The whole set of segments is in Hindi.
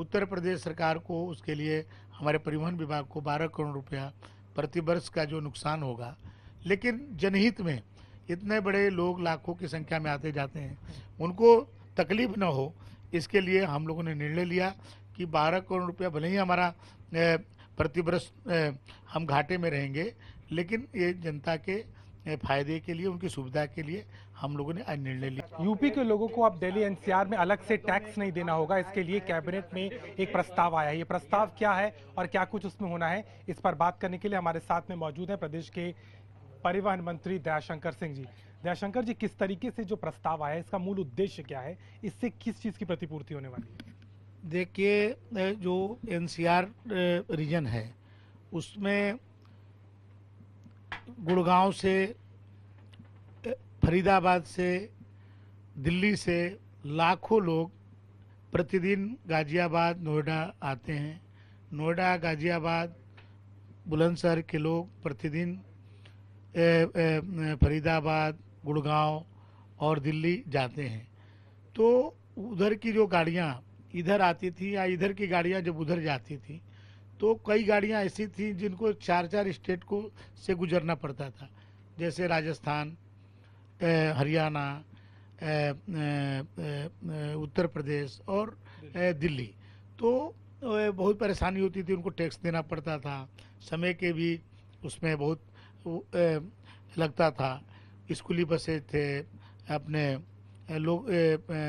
उत्तर प्रदेश सरकार को उसके लिए हमारे परिवहन विभाग को 12 करोड़ रुपया प्रति वर्ष का जो नुकसान होगा, लेकिन जनहित में इतने बड़े लोग लाखों की संख्या में आते जाते हैं, उनको तकलीफ न हो, इसके लिए हम लोगों ने निर्णय लिया कि 12 करोड़ रुपया भले ही हमारा प्रति वर्ष हम घाटे में रहेंगे, लेकिन ये जनता के फायदे के लिए, उनकी सुविधा के लिए हम लोगों ने आज निर्णय लिया। यूपी के लोगों को अब दिल्ली एनसीआर में अलग से टैक्स नहीं देना होगा, इसके लिए कैबिनेट में एक प्रस्ताव आया है। ये प्रस्ताव क्या है और क्या कुछ उसमें होना है, इस पर बात करने के लिए हमारे साथ में मौजूद हैं प्रदेश के परिवहन मंत्री दयाशंकर सिंह जी। दयाशंकर जी, किस तरीके से जो प्रस्ताव आया है, इसका मूल उद्देश्य क्या है, इससे किस चीज की प्रतिपूर्ति होने वाली है? देखिए, जो एनसीआर रीजन है उसमें गुड़गांव से, फरीदाबाद से, दिल्ली से लाखों लोग प्रतिदिन गाजियाबाद, नोएडा आते हैं। नोएडा, गाजियाबाद, बुलंदशहर के लोग प्रतिदिन फरीदाबाद, गुड़गांव और दिल्ली जाते हैं। तो उधर की जो गाड़ियां इधर आती थी या इधर की गाड़ियां जब उधर जाती थी, तो कई गाड़ियां ऐसी थी जिनको 4-4 स्टेट को से गुजरना पड़ता था, जैसे राजस्थान, हरियाणा, उत्तर प्रदेश और दिल्ली। तो बहुत परेशानी होती थी, उनको टैक्स देना पड़ता था, समय के भी उसमें बहुत लगता था। स्कूली बसें थे, अपने लोग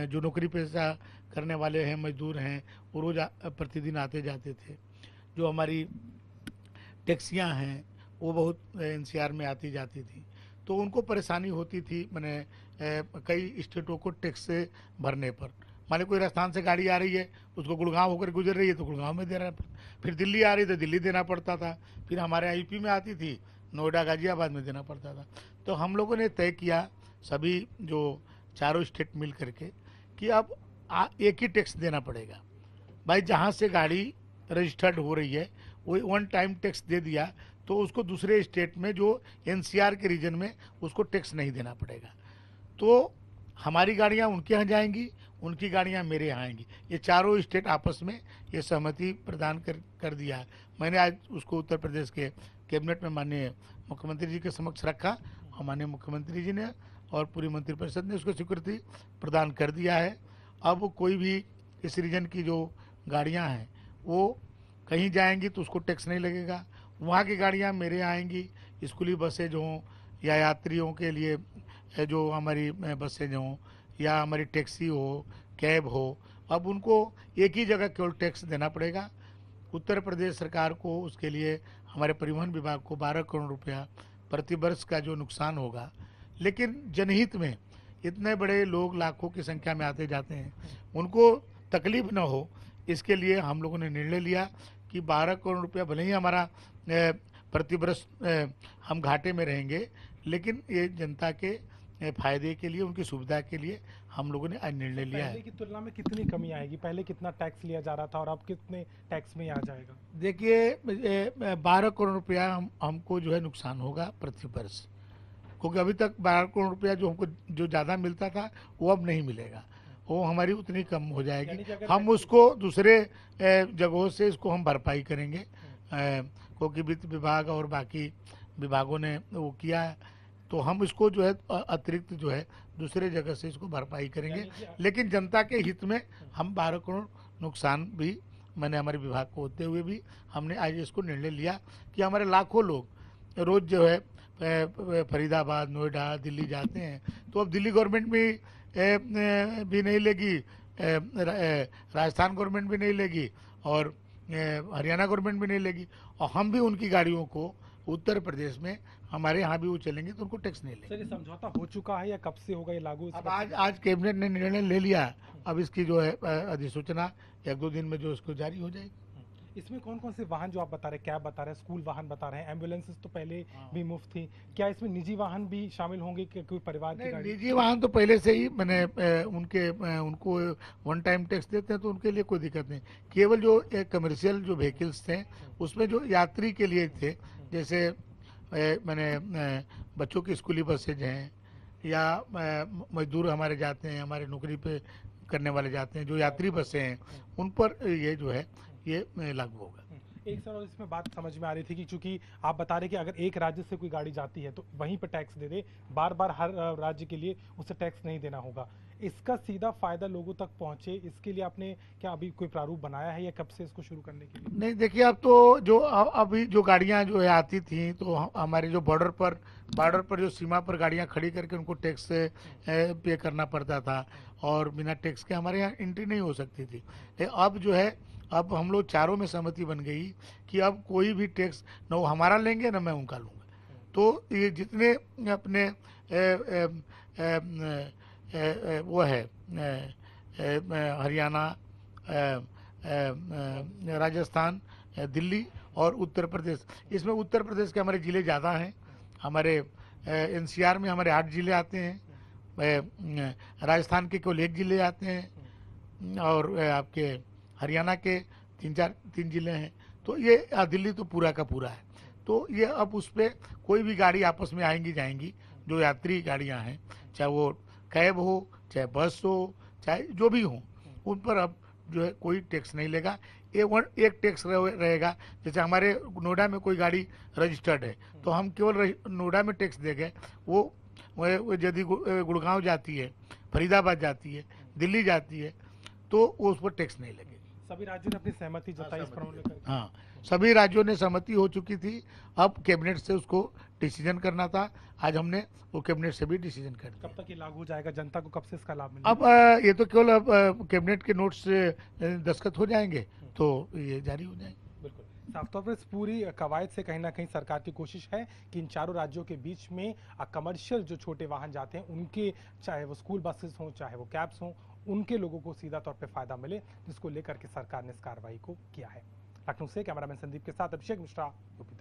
जो नौकरी पेशा करने वाले हैं, मजदूर हैं, वो रोज प्रतिदिन आते जाते थे। जो हमारी टैक्सियां हैं वो बहुत एनसीआर में आती जाती थी, तो उनको परेशानी होती थी। मैंने कई स्टेटों को टैक्स से भरने पर, मान लो कोई राजस्थान से गाड़ी आ रही है, उसको गुड़गांव होकर गुजर रही है तो गुड़गांव में देना, फिर दिल्ली आ रही तो दिल्ली देना पड़ता था, फिर हमारे यहाँ यूपी में आती थी, नोएडा, गाजियाबाद में देना पड़ता था। तो हम लोगों ने तय किया, सभी जो चारों स्टेट मिल करके, कि अब एक ही टैक्स देना पड़ेगा। भाई, जहाँ से गाड़ी रजिस्टर्ड हो रही है वो वन टाइम टैक्स दे दिया, तो उसको दूसरे स्टेट में जो एनसीआर के रीजन में उसको टैक्स नहीं देना पड़ेगा। तो हमारी गाड़ियाँ उनके यहाँ जाएंगी, उनकी गाड़ियाँ मेरे यहाँ आएंगी। ये चारों स्टेट आपस में ये सहमति प्रदान कर दिया है। मैंने आज उसको उत्तर प्रदेश के कैबिनेट में माननीय मुख्यमंत्री जी के समक्ष रखा, और माननीय मुख्यमंत्री जी ने और पूरी मंत्रिपरिषद ने उसको स्वीकृति प्रदान कर दिया है। अब कोई भी इस रीजन की जो गाड़ियाँ हैं वो कहीं जाएंगी तो उसको टैक्स नहीं लगेगा, वहाँ की गाड़ियाँ मेरे आएंगी। स्कूली बसें जो हों या यात्रियों के लिए जो हमारी बसें जो हों या हमारी टैक्सी हो, कैब हो, अब उनको एक ही जगह केवल टैक्स देना पड़ेगा। उत्तर प्रदेश सरकार को उसके लिए हमारे परिवहन विभाग को 12 करोड़ रुपया प्रति वर्ष का जो नुकसान होगा, लेकिन जनहित में इतने बड़े लोग लाखों की संख्या में आते जाते हैं, उनको तकलीफ न हो, इसके लिए हम लोगों ने निर्णय लिया कि 12 करोड़ रुपया भले ही हमारा प्रति वर्ष हम घाटे में रहेंगे, लेकिन ये जनता के फायदे के लिए, उनकी सुविधा के लिए हम लोगों ने आज निर्णय लिया है। पहले की तुलना में कितनी कमी आएगी? पहले कितना टैक्स लिया जा रहा था और अब कितने टैक्स में आ जाएगा? देखिए, 12 करोड़ रुपया हमको जो है नुकसान होगा प्रति वर्ष, क्योंकि अभी तक 12 करोड़ रुपया जो हमको जो ज़्यादा मिलता था वो अब नहीं मिलेगा, वो हमारी उतनी कम हो जाएगी। हम उसको दूसरे जगहों से इसको हम भरपाई करेंगे, क्योंकि वित्त विभाग और बाकी विभागों ने वो किया है, तो हम इसको जो है अतिरिक्त जो है दूसरे जगह से इसको भरपाई करेंगे। लेकिन जनता के हित में हम 12 करोड़ नुकसान भी, मैंने हमारे विभाग को होते हुए भी हमने आज इसको निर्णय लिया कि हमारे लाखों लोग रोज जो है फरीदाबाद, नोएडा, दिल्ली जाते हैं, तो अब दिल्ली गवर्नमेंट भी नहीं लेगी, राजस्थान गवर्नमेंट भी नहीं लेगी और हरियाणा गवर्नमेंट भी नहीं लेगी, और हम भी उनकी गाड़ियों को उत्तर प्रदेश में हमारे यहाँ भी वो चलेंगे तो उनको टैक्स नहीं लेंगे। सर, ये समझौता हो चुका है या कब से होगा ये लागू? अब आज कैबिनेट ने निर्णय ले लिया, अब इसकी जो है अधिसूचना 1-2 दिन में जो इसको जारी हो जाएगी। इसमें कौन कौन से वाहन जो आप बता रहे हैं, कैब बता रहे हैं, स्कूल वाहन बता रहे हैं, एम्बुलेंसेस तो पहले भी मुफ्त थी, क्या इसमें निजी वाहन भी शामिल होंगे कि कोई परिवार की गाड़ी? निजी वाहन तो पहले से ही मैंने उनको वन टाइम टैक्स देते हैं तो उनके लिए कोई दिक्कत नहीं। केवल जो कमर्शियल जो व्हीकल्स थे उसमें जो यात्री के लिए थे, जैसे मैंने बच्चों की स्कूली बसेज हैं या मजदूर हमारे जाते हैं, हमारे नौकरी पे करने वाले जाते हैं, जो यात्री बसें हैं, उन पर ये जो है ये लागू होगा। एक सर और इसमें बात समझ में आ रही थी कि चूंकि आप बता रहे कि अगर एक राज्य से कोई गाड़ी जाती है तो वहीं पर टैक्स दे दे, बार बार हर राज्य के लिए उसे टैक्स नहीं देना होगा। इसका सीधा फायदा लोगों तक पहुंचे, इसके लिए आपने क्या अभी कोई प्रारूप बनाया है या कब से इसको शुरू करने के लिए? नहीं, देखिए, अब तो जो अभी जो गाड़ियां जो है आती थी, तो हमारे जो बॉर्डर पर जो सीमा पर गाड़ियां खड़ी करके उनको टैक्स पे करना पड़ता था, और बिना टैक्स के हमारे यहाँ एंट्री नहीं हो सकती थी। अब जो है, अब हम लोग चारों में सहमति बन गई कि अब कोई भी टैक्स न वो हमारा लेंगे न मैं उनका लूँगा। तो ये जितने अपने वो है हरियाणा, राजस्थान, दिल्ली और उत्तर प्रदेश, इसमें उत्तर प्रदेश के हमारे ज़िले ज़्यादा हैं। हमारे एनसीआर में हमारे 8 ज़िले आते हैं, राजस्थान के केवल 1 ज़िले आते हैं, और आपके हरियाणा के 3 ज़िले हैं। तो ये दिल्ली तो पूरा का पूरा है। तो ये अब उस पर कोई भी गाड़ी आपस में आएंगी जाएंगी, जो यात्री गाड़ियां हैं, चाहे वो कैब हो, चाहे बस हो, चाहे जो भी हो, उन पर अब जो है कोई टैक्स नहीं लेगा। एक टैक्स रहेगा। जैसे हमारे नोएडा में कोई गाड़ी रजिस्टर्ड है, तो हम केवल नोएडा में टैक्स देंगे। वो यदि गुड़गांव जाती है, फरीदाबाद जाती है, दिल्ली जाती है, तो वो उस पर टैक्स नहीं लगेगी। सभी राज्यों ने अपनी सहमति जताई इस पर लेकर? हाँ, सभी राज्यों ने सहमति हो चुकी थी। अब कैबिनेट से उसको डिसीजन करना था। आज हमने वो कैबिनेट से भी डिसीजन कर दिया। कब तक ये लागू हो जाएगा? जनता को कब से इसका लाभ मिलेगा? अब ये तो केवल अब कैबिनेट के नोट से दस्तखत हो जाएंगे तो ये जारी हो जाएंगे। बिल्कुल, साफ तौर पर इस पूरी कवायद से कहीं ना कहीं सरकार की कोशिश है कि इन चारों राज्यों के बीच में कमर्शियल जो छोटे वाहन जाते हैं उनके, चाहे वो स्कूल बसेस हों, चाहे वो कैब्स हों, उनके लोगों को सीधा तौर पे फायदा मिले, जिसको लेकर के सरकार ने इस कार्रवाई को किया है। लखनऊ से कैमरामैन संदीप के साथ अभिषेक मिश्रा, यूपी।